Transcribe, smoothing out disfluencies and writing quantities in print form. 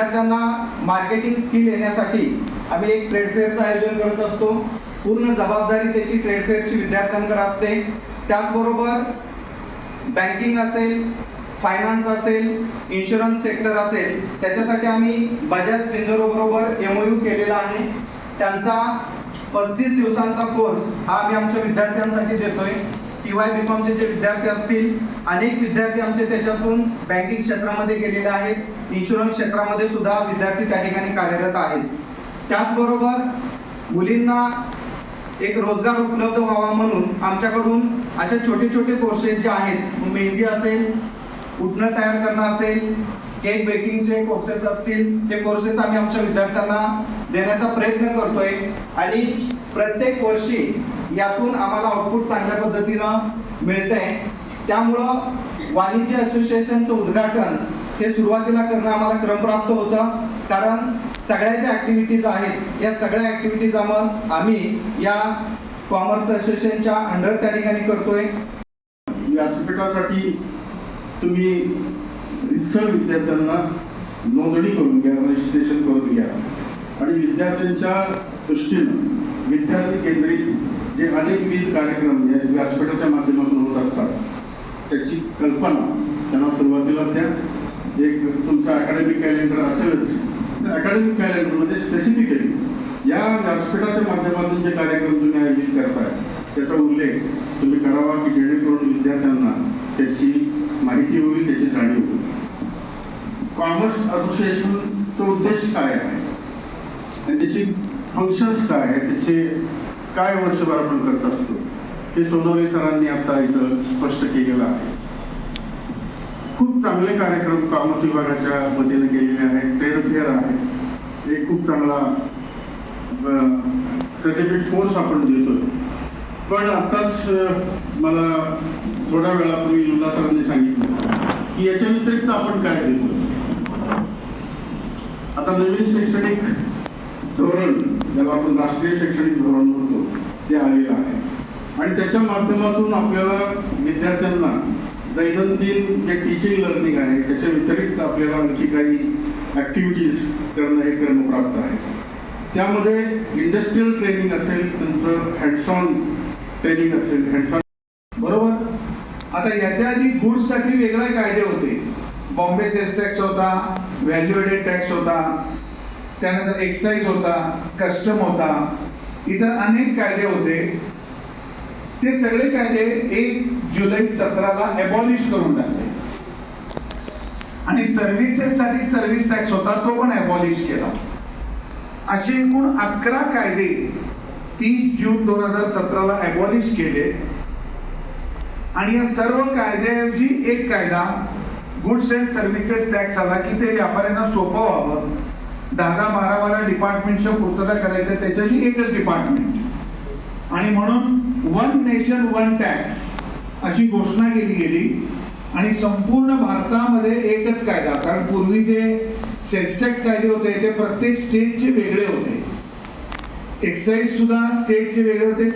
विद्यार्थ्यांना marketing skill येण्यासाठी आम्ही एक ट्रेड फेअरचं आयोजन करत असतो। पूर्ण जबाबदारी त्याची ट्रेड फेअरची विद्यार्थ्यांकडे असते। त्याचबरोबर बँकिंग असेल, फायनान्स असेल, इन्शुरन्स सेक्टर असेल, त्याच्यासाठी आम्ही बजाज फिन्झरो बरोबर MOU केलेला आहे। त्यांचा 35 दिवसांचा कोर्स हा आम्ही आमच्या विद्यार्थ्यांसाठी देतोय। TY BComचे जे विद्यार्थी असतील, अनेक विद्यार्थी आमचे त्याच्यातून बँकिंग क्षेत्रामध्ये गेलेले आहेत, इन्शुरन्स क्षेत्रामध्ये सुद्धा विद्यार्थी त्या ठिकाणी कार्यरत आहेत। त्याचबरोबर मुलींना एक रोजगार उपलब्ध व्हावा म्हणून आमच्याकडून अशा छोटे छोटे कोर्सेस जे आहेत, मेहंदी असेल, उठणं तयार करणं असेल, केक बेकिंगचे कोर्सेस असतील, ते कोर्सेस आम्ही आमच्या विद्यार्थ्यांना देण्याचा प्रयत्न करतोय आणि प्रत्येक वर्षी यातून आम्हाला आउटपुट चांगल्या पद्धतीनं मिळतंय। त्यामुळं वाणिज्य असोसिएशनचं उद्घाटन हे सुरुवातीला करणं आम्हाला क्रमप्राप्त होतं, कारण सगळ्या ज्या ॲक्टिव्हिटीज आहेत या सगळ्या ॲक्टिव्हिटीज आम्ही या कॉमर्स असोसिएशनच्या अंडर त्या ठिकाणी करतोय। व्यासपीठासाठी तुम्ही रितसर विद्यार्थ्यांना नोंदणी करून घ्या, रजिस्ट्रेशन करून घ्या आणि विद्यार्थ्यांच्या दृष्टीनं विद्यार्थी केंद्रित जे अनेकविध कार्यक्रम या व्यासपीठाच्या माध्यमातून होत असतात त्याची कल्पना त्यांना सुरुवातीला द्या। एक तुमचा अकॅडमिक कॅलेंडर असेलच, तर अकॅडमिक कॅलेंडरमध्ये स्पेसिफिकली या व्यासपीठाच्या माध्यमातून जे कार्यक्रम तुम्ही आयोजित करताय त्याचा उल्लेख तुम्ही करावा की जेणेकरून विद्यार्थ्यांना त्याची माहिती होईल, त्याची जाणीव होईल। कॉमर्स असोसिएशनचा उद्देश काय आहे आणि त्याची फंक्शन्स काय आहे, त्याचे काय वर्षभर आपण करत असतो हे सोनवणे सरांनी आता इथं स्पष्ट केलेलं आहे। खूप चांगले कार्यक्रम कॉमर्स विभागाच्या वतीने केलेले आहेत। ट्रेड फेअर आहे, एक खूप चांगला सर्टिफिकेट कोर्स आपण देतोय। पण आताच मला थोड्या वेळापूर्वी लुला सरांनी सांगितलं की याच्या व्यतिरिक्त आपण काय देतो। आता नवीन शैक्षणिक धोरण, ज्याला आपण राष्ट्रीय शैक्षणिक धोरण म्हणतो, ते आलेलं आहे आणि त्याच्या माध्यमातून आपल्याला विद्यार्थ्यांना दैनंदिन जे टीचिंग लर्निंग आहे त्याच्या व्यतिरिक्त आपल्याला आणखी काही ॲक्टिव्हिटीज करणं हे प्राप्त आहे। त्यामध्ये इंडस्ट्रियल ट्रेनिंग असेल, तुमचं हँड्स ऑन ट्रेनिंग असेल, हँड्स ऑन बरोबर। आता याच्या आधी गुड्ससाठी वेगळे कायदे होते, बॉम्बे सेल्स टॅक्स होता, व्हॅल्यू ॲडेड टॅक्स होता, त्यानंतर एक्साईज होता, कस्टम होता, इतर अनेक कायदे होते। ते सगळे कायदे 1 जुलै 17ला ॲबॉलिश करून टाकले आणि सर्व्हिसेससाठी सर्व्हिस टॅक्स होता तो पण ॲबॉलिश केला। असे एकूण 11 कायदे 30 जून 2017ला ॲबॉलिश केले आणि या सर्व कायद्याऐवजी एक कायदा गुड्स अँड सर्व्हिसेस टॅक्स आला की ते व्यापाऱ्यांना सोपं व्हावं, 10-12 डिपार्टमेंटच्या पूर्तता करायचं, त्याच्याची एकच डिपार्टमेंट आणि म्हणून वन नेशन वन टॅक्स अशी घोषणा केली गेली आणि संपूर्ण भारतामध्ये एकच कायदा, कारण पूर्वी जे सेल्स टॅक्स कायदे होते ते प्रत्येक स्टेटचे वेगळे होते, एक्साईज सुद्धा स्टेटचे वेगळे होते,